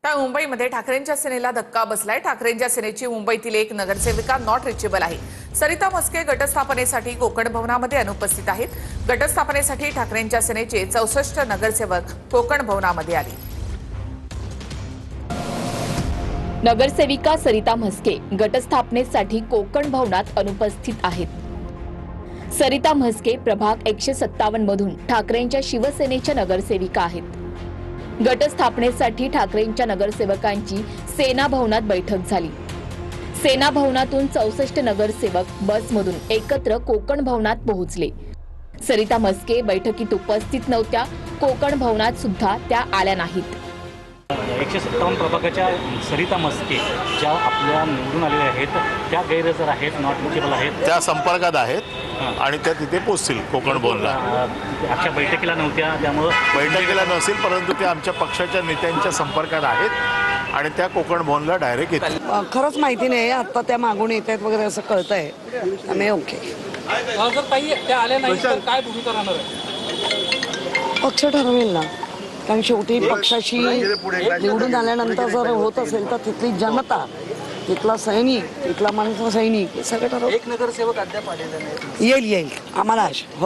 तर मुंबईमध्ये ठाकरेंच्या सेनेला धक्का बसलाय। ठाकरेंच्या सेनेची मुंबईतील एक नगरसेविका नॉट रिचेबल आहे। सरिता म्हस्के गटस्थापनेसाठी कोकण भवनामध्ये अनुपस्थित आहेत। गटस्थापनेसाठी ठाकरेंच्या सेनेचे 64 नगरसेवक कोकण भवनामध्ये आले। नगरसेविका सरिता म्हस्के गटस्थापनेसाठी कोकण भवनात अनुपस्थित आहेत। सरिता म्हस्के प्रभाग 157 मधून ठाकरेंच्या शिवसेनेच्या नगरसेविका आहेत। गटस्थापनेसाठी ठाकरेंच्या नगरसेवकांची सेना भवनात बैठक झाली। सेना भवनातून 64 नगरसेवक बसमधून एकत्र कोकण भवनात पोहोचले। सरिता म्हस्के बैठकीत उपस्थित नव्हत्या। कोकण भवनात सुद्धा त्या आल्या नाहीत। 157 प्रभागाच्या सरिता म्हस्के ज्या आपल्या निवडून आलेल्या आहेत त्या गैरहजर आहेत, नॉट रिचेबल आहेत, त्या संपर्कात आहेत आणि त्या तिथे पोहोचतील कोकण भवनला। आजच्या बैठकीला नव्हत्या, त्यामुळे बैठकीला नसेल, परंतु त्या आमच्या पक्षाच्या नेत्यांच्या संपर्कात आहेत आणि त्या कोकण भवनला डायरेक्ट येतील। खरंच माहिती नाही, आता त्या मागून येत आहेत वगैरे असं कळतंय। आम्ही ओके, जर ताई त्या आल्या नाही तर काय भूमिका राहणार आहे? पक्ष ठरवेल ना, कारण शेवटी पक्षाशी निवडून आल्यानंतर जर होत असेल तर तिथली जनता, तिथला सैनिक, तिथला माणूस सैनिक हे सगळं ठरव। एक नगरसेवक अद्याप आलेला नाही। येईल आम्हाला आशा।